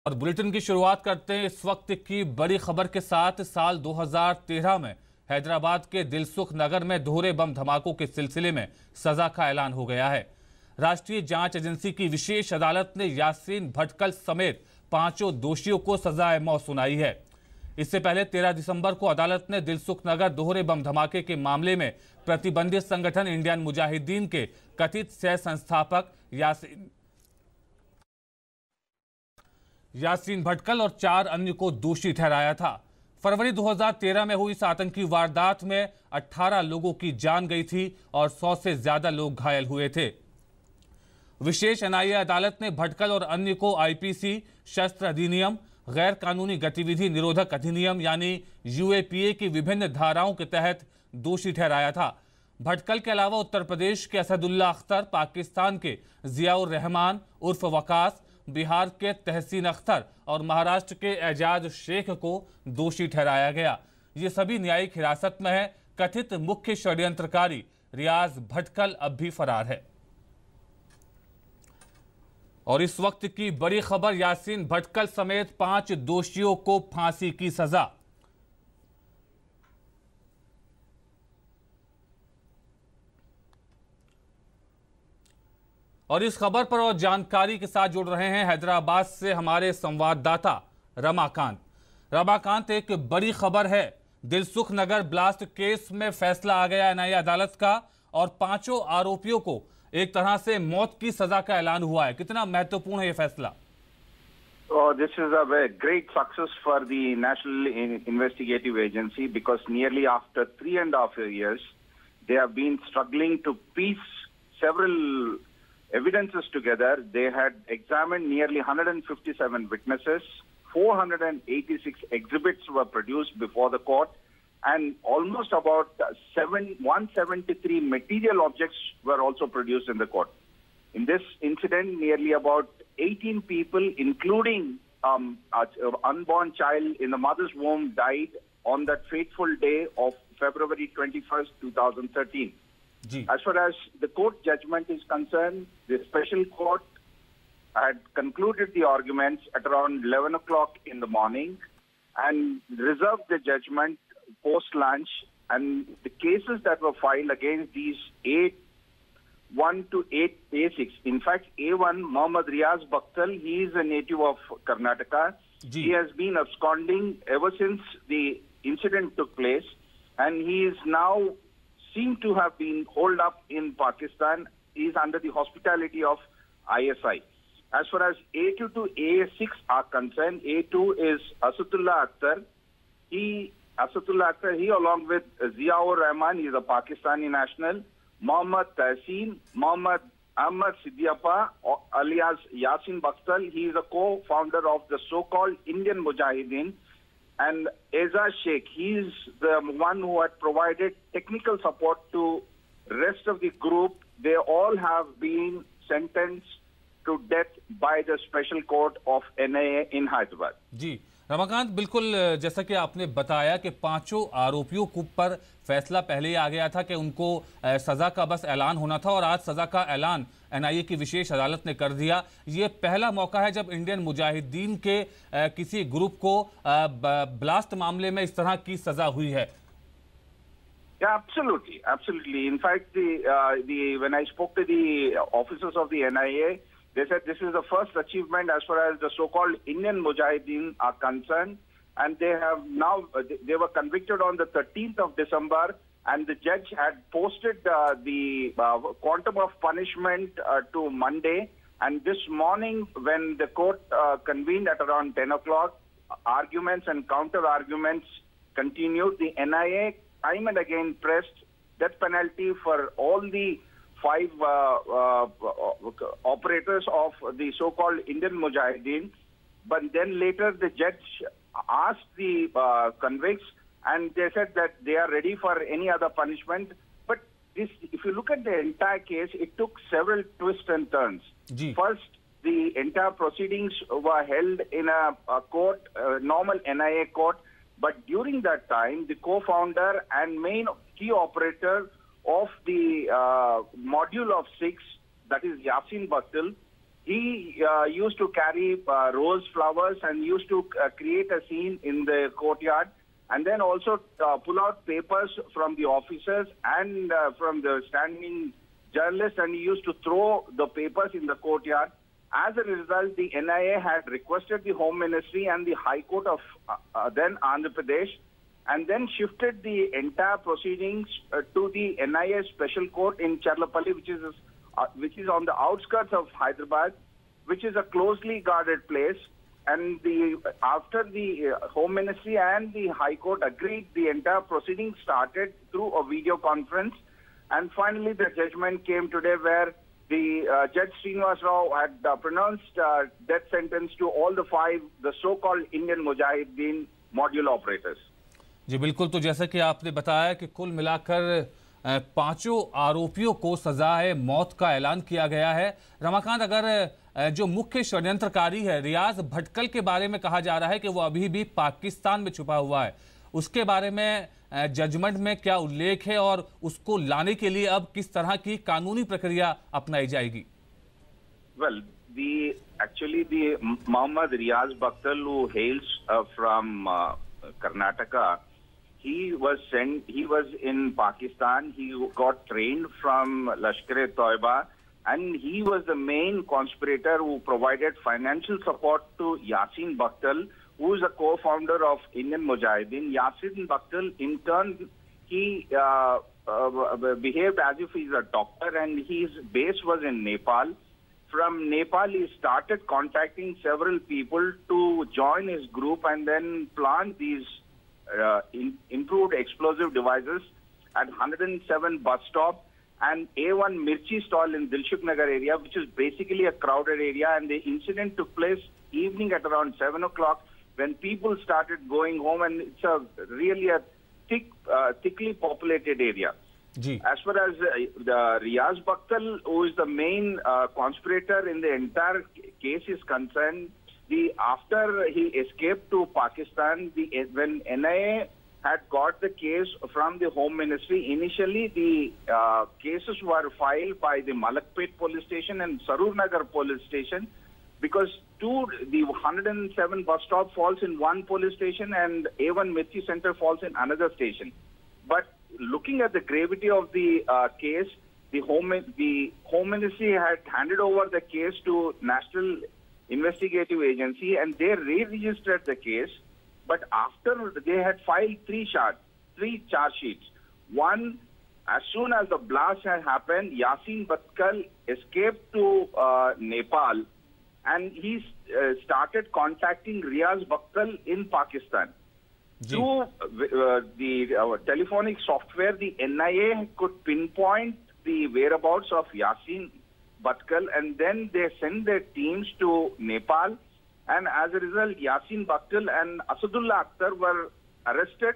और बुलेटिन की शुरुआत करते हैं इस वक्त की बड़ी खबर के साथ। साल 2013 में हैदराबाद के दिलसुख नगर में दोहरे बम धमाकों के सिलसिले में सजा का ऐलान हो गया है। राष्ट्रीय जांच एजेंसी की विशेष अदालत ने यासीन भटकल समेत 5 दोषियों को सजाए मौत सुनाई है। इससे पहले 13 दिसंबर को अदालत ने दिलसुख नगर दोहरे बम धमाके के मामले में प्रतिबंधित संगठन इंडियन मुजाहिदीन के कथित सह संस्थापक यासीन भटकल और 4 अन्य को दोषी ठहराया था। फरवरी 2013 में हुई इस आतंकी वारदात में 18 लोगों की जान गई थी और 100 से ज्यादा लोग घायल हुए थे। विशेष एनआईए अदालत ने भटकल और अन्य को आईपीसी, शस्त्र अधिनियम, गैर कानूनी गतिविधि निरोधक अधिनियम यानी यूएपीए की विभिन्न धाराओं के तहत दोषी ठहराया था। भटकल के अलावा उत्तर प्रदेश के असदुल्ला अख्तर, पाकिस्तान के जियाउर रहमान उर्फ वकास, बिहार के तहसीन अख्तर और महाराष्ट्र के एजाज शेख को दोषी ठहराया गया। ये सभी न्यायिक हिरासत में है। कथित मुख्य षड्यंत्रकारी रियाज भटकल अब भी फरार है। और इस वक्त की बड़ी खबर, यासीन भटकल समेत 5 दोषियों को फांसी की सजा। और इस खबर पर और जानकारी के साथ जुड़ रहे हैं हैदराबाद से हमारे संवाददाता रमाकांत। रमाकांत, एक बड़ी खबर है, दिलसुख नगर ब्लास्ट केस में फैसला आ गया एनआईए अदालत का और 5 आरोपियों को एक तरह से मौत की सजा का ऐलान हुआ है। कितना महत्वपूर्ण है यह फैसला? This is a very great success for the National Investigative Agency because nearly after 3.5 years, they have been struggling to piece several evidences together. They had examined nearly 157 witnesses, 486 exhibits were produced before the court, and almost about 173 material objects were also produced in the court. In this incident, nearly about 18 people, including an unborn child in the mother's womb, died on that fateful day of February 21st, 2013. As far as the court judgment is concerned, the special court had concluded the arguments at around 11 o'clock in the morning and reserved the judgment post-lunch, and the cases that were filed against these 8-1 to 8A6. In fact, A1, Mohammad Riaz Bakhtal, he is a native of Karnataka. He has been absconding ever since the incident took place, and he is now seem to have been holed up in Pakistan. He is under the hospitality of ISI. As far as A2 to A6 are concerned, A2 is Asatullah Akhtar. Asatullah Akhtar, he along with Ziaur Rahman, he is a Pakistani national, Mohammad Tahseen, Mohammad Ahmad Siddiapa, alias Yasin Bakhtal, he is a co-founder of the so-called Indian Mujahideen, and Aizaz Sheikh, he is the one who had provided technical support to rest of the group. They all have been sentenced to death by the special court of NIA in Hyderabad. जी रमाकांत, बिल्कुल जैसा कि आपने बताया कि 5 आरोपियों पर फैसला पहले ही आ गया था कि उनको सजा का बस ऐलान होना था और आज सजा का ऐलान एनआईए की विशेष अदालत ने कर दिया। ये पहला मौका है जब इंडियन मुजाहिदीन के किसी ग्रुप को ब्लास्ट मामले में इस तरह की सजा हुई है। Yeah, absolutely. In fact, when I spoke to the officers of the NIA, they said this is the first achievement as far as the so-called Indian Mujahideen are concerned, and they were convicted on the 13th of December, and the judge had posted the quantum of punishment to Monday. And this morning, when the court convened at around 10 o'clock, arguments and counter-arguments continued. The NIA time and again pressed death penalty for all the 5 operators of the so-called Indian Mujahideen. But then later the judge asked the convicts, and they said that they are ready for any other punishment. But this, if you look at the entire case, it took several twists and turns. First, the entire proceedings were held in a court, normal NIA court. But during that time, the co-founder and main key operator of the module of 6, that is Yasin Bakhtal, he used to carry rose flowers and used to create a scene in the courtyard, and then also pull out papers from the officers and from the standing journalists, and he used to throw the papers in the courtyard. As a result, the NIA had requested the Home Ministry and the High Court of then Andhra Pradesh, and then shifted the entire proceedings to the NIA Special Court in Charlapalli, which is on the outskirts of Hyderabad, which is a closely guarded place. And after the Home Ministry and the High Court agreed, the entire proceeding started through a video conference. And finally, the judgment came today, where the Judge Srinivas Rao had pronounced death sentence to all the 5, the so-called Indian Mujahideen module operators. जी बिल्कुल। तो जैसा कि आपने बताया कि कुल मिलाकर 5 आरोपियों को सजाए मौत का ऐलान किया गया है। रमाकांत, अगर जो मुख्य षड्यंत्रकारी है रियाज भटकल के बारे में कहा जा रहा है कि वो अभी भी पाकिस्तान में छुपा हुआ है, उसके बारे में जजमेंट में क्या उल्लेख है और उसको लाने के लिए अब किस तरह की कानूनी प्रक्रिया अपनाई जाएगी? Well, actually the Mohammad Riaz Bakhtal, who hails from Karnataka, he was in Pakistan. He got trained from Lashkar-e-Toiba, and he was the main conspirator who provided financial support to Yasin Bakhtal, who is a co-founder of Indian Mujahideen. Yasin Bakhtal, in turn, he behaved as if he's a doctor, and his base was in Nepal. From Nepal, he started contacting several people to join his group and then plant these improved explosive devices at 107 bus stop and A1 Mirchi stall in Dilshuk Nagar area, which is basically a crowded area. And the incident took place evening at around 7 o'clock, when people started going home, and it's really a thickly populated area. As far as the Riaz Bakhtal, who is the main conspirator in the entire case, is concerned, after he escaped to Pakistan, when NIA had got the case from the Home Ministry, initially the cases were filed by the Malakpet police station and Sarur Nagar police station, because the 107 bus stop falls in one police station and A1 Mirchi Center falls in another station. But looking at the gravity of the case, the Home Ministry had handed over the case to National Investigative Agency, and they re-registered the case. But after they had filed three charge sheets. One, as soon as the blast had happened, Yasin Bakhtal escaped to Nepal, and he started contacting Riaz Bakhtal in Pakistan. Through the telephonic software, the NIA could pinpoint the whereabouts of Yasin Bakhtal, and then they sent their teams to Nepal. And as a result, Yasin Bakhtal and Asadullah Akhtar were arrested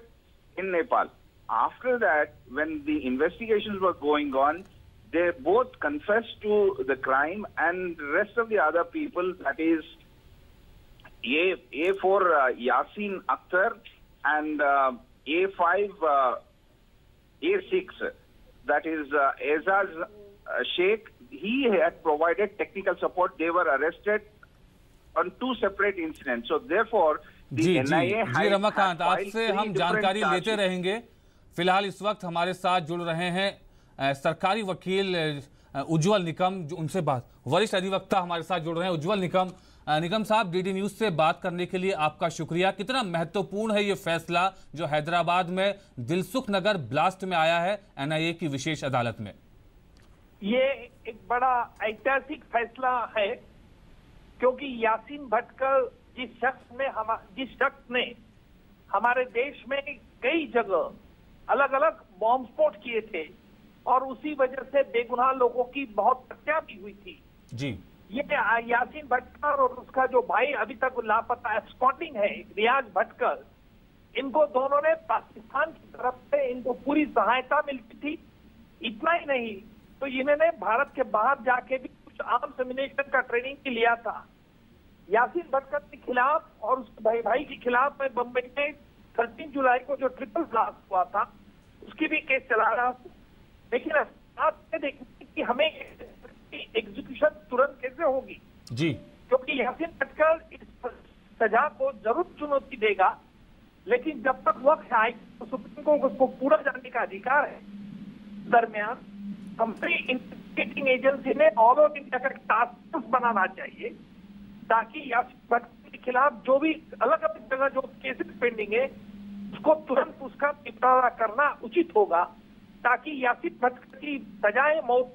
in Nepal. After that, when the investigations were going on, they both confessed to the crime, and the rest of the other people, that is A4 Yasin Akhtar and A5 A6, that is Aizaz Sheikh, he had provided technical support. They were arrested on 2 separate incidents. So therefore, the NIA जी रमाकांत, आपसे हम जानकारी लेते रहेंगे। फिलहाल इस वक्त हमारे साथ जुड़ रहे हैं सरकारी वकील उज्जवल निकम, जो उनसे बात, वरिष्ठ अधिवक्ता हमारे साथ जुड़ रहे हैं। उज्जवल निकम साहब, डीडी न्यूज से बात करने के लिए आपका शुक्रिया। कितना महत्वपूर्ण है ये फैसला जो हैदराबाद में दिलसुख नगर ब्लास्ट में आया है NIA की विशेष अदालत में? ये एक बड़ा ऐतिहासिक फैसला है, क्योंकि यासीन भटकल जिस शख्स ने हमारे देश में कई जगह अलग अलग बॉम्ब स्फोट किए थे और उसी वजह से बेगुनाह लोगों की बहुत हत्या भी हुई थी जी। ये यासीन भटकल और उसका जो भाई अभी तक लापता एब्सकॉन्डिंग है रियाज भटकल, इनको दोनों ने पाकिस्तान की तरफ से इनको पूरी सहायता मिलती थी। इतना ही नहीं, तो इन्होंने भारत के बाहर जाके भी कुछ आर्म्स एम्यूनिशन का ट्रेनिंग भी लिया था। यासीन भटकल के खिलाफ और उसके भाई के खिलाफ में बम्बई में 13 जुलाई को जो ट्रिपल ब्लास्ट हुआ था उसकी भी केस चला रहा था। लेकिन आप ये देखिए कि हमें एग्जीक्यूशन तुरंत कैसे होगी। जी, क्योंकि यासीन भटकल इस सजा को जरूर चुनौती देगा, लेकिन जब तक वक्त आए तो सुप्रीम कोर्ट उसको पूरा जानने का अधिकार है। दरमियान हमारी इन्वेस्टिगेटिंग एजेंसी ने ऑल ओवर इंडिया का टास्क फोर्स बनाना चाहिए, ताकि यासीन भटकल के खिलाफ जो भी अलग अलग जगह जो केसेस पेंडिंग है उसको तुरंत उसका निपटारा करना उचित होगा, ताकि यासीन भटकल की सजाए मौत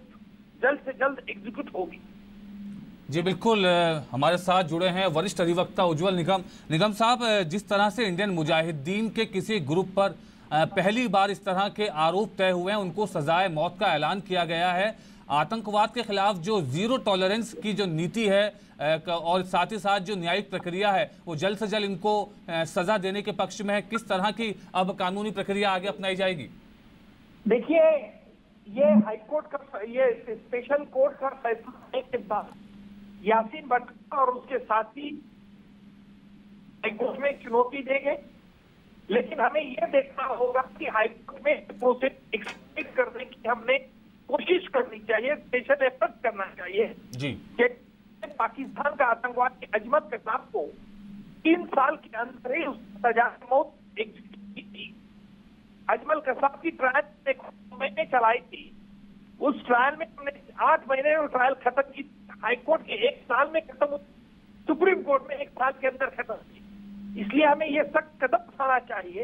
जल्द से जल्द एग्जीक्यूट होगी। जी बिल्कुल, हमारे साथ जुड़े हैं वरिष्ठ अधिवक्ता उज्जवल निगम। निगम साहब, जिस तरह से इंडियन मुजाहिदीन के किसी ग्रुप पर पहली बार इस तरह के आरोप तय हुए हैं, उनको सजाए मौत का ऐलान किया गया है, आतंकवाद के खिलाफ जो जीरो टॉलरेंस की जो नीति है और साथ ही साथ जो न्यायिक प्रक्रिया है वो जल्द से जल्द इनको सजा देने के पक्ष में है, किस तरह की अब कानूनी प्रक्रिया आगे अपनाई जाएगी? देखिए, ये हाईकोर्ट का, ये स्पेशल कोर्ट का फैसला होने के बाद यासीन भटकल और उसके साथी हाईकोर्ट में चुनौती देंगे, लेकिन हमें यह देखना होगा कि हाईकोर्ट में प्रोसेस एक्सपेक्ट करने की हमने कोशिश करनी चाहिए, स्पेशल एफर्ट करना चाहिए जी कि पाकिस्तान का आतंकवादी अजमत कसाब को 3 साल के अंदर ही सजा मौत एग्जीक्यूट की थी। अजमल कसाब की ट्रायल 1 महीने चलाई थी, उस ट्रायल में हमने 8 महीने में ट्रायल खत्म की, हाईकोर्ट के 1 साल में खत्म, सुप्रीम कोर्ट में 1 साल के अंदर खत्म की। इसलिए हमें यह सख्त कदम उठाना चाहिए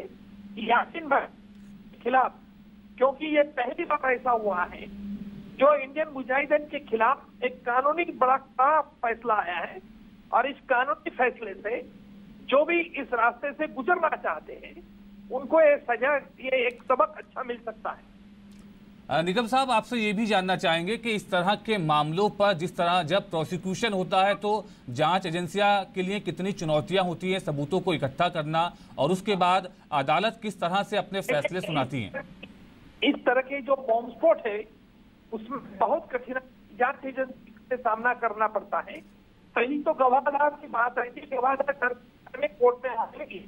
कि यासीन भटकल के खिलाफ, क्योंकि ये पहली बार ऐसा हुआ है जो इंडियन मुजाहिदीन के खिलाफ एक कानूनी बड़ा फैसला आया है, और इस कानूनी फैसले से जो भी इस रास्ते से गुजरना चाहते हैं उनको ये सजा, ये एक सबक अच्छा मिल सकता है। निगम साहब, आपसे ये भी जानना चाहेंगे कि इस तरह के मामलों पर जिस तरह जब प्रोसिक्यूशन होता है तो जांच एजेंसियां के लिए कितनी चुनौतियां होती हैं, सबूतों को इकट्ठा करना, और उसके बाद अदालत किस तरह से अपने फैसले सुनाती हैं? इस तरह के जो बॉम्ब स्फोट है उसमें बहुत कठिन जांच एजेंसी से सामना करना पड़ता है। पहली तो गवाहदार की बात रहती है, गवाहदार कोर्ट में आएगी।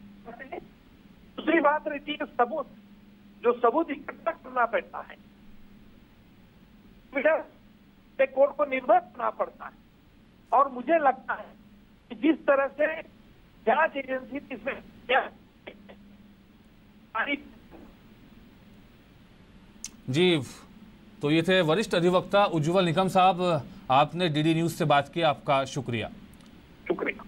दूसरी बात रहती है सबूत, जो सबूत इकट्ठा करना पड़ता है, कोर्ट को निर्भर करना पड़ता है। और मुझे लगता है कि जिस तरह से जांच एजेंसी इसमें जी, तो ये थे वरिष्ठ अधिवक्ता उज्जवल निगम साहब, आपने डीडी न्यूज से बात की, आपका शुक्रिया। शुक्रिया।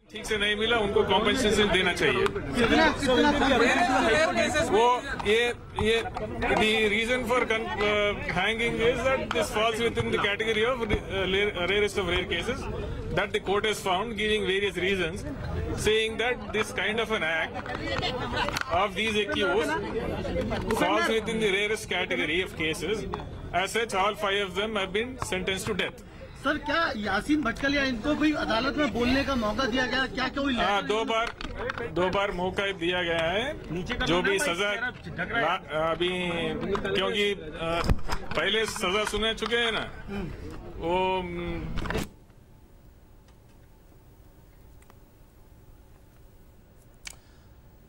ठीक से नहीं मिला उनको कॉम्पेंसेशन देना चाहिए। वो ये the reason for hanging is that this falls within the category of rarest of rare cases that the court has found, giving various reasons, saying that this kind of an act of these accused falls within the rarest category of cases. As such, all 5 of them have been sentenced to death. Sir, क्या यासीन भटकल या इनको भी अदालत में बोलने का मौका दिया गया? क्या कोई 2 बार मौका दिया गया है, जो भी सजा अभी, क्योंकि पहले सजा सुने चुके हैं ना वो।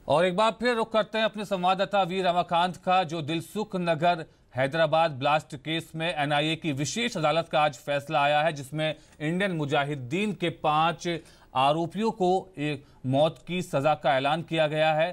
और एक बार फिर रुख करते हैं अपने संवाददाता वीर रमाकांत का, जो दिलसुख नगर हैदराबाद ब्लास्ट केस में एनआईए की विशेष अदालत का आज फैसला आया है, जिसमें इंडियन मुजाहिदीन के 5 आरोपियों को एक मौत की सजा का ऐलान किया गया है।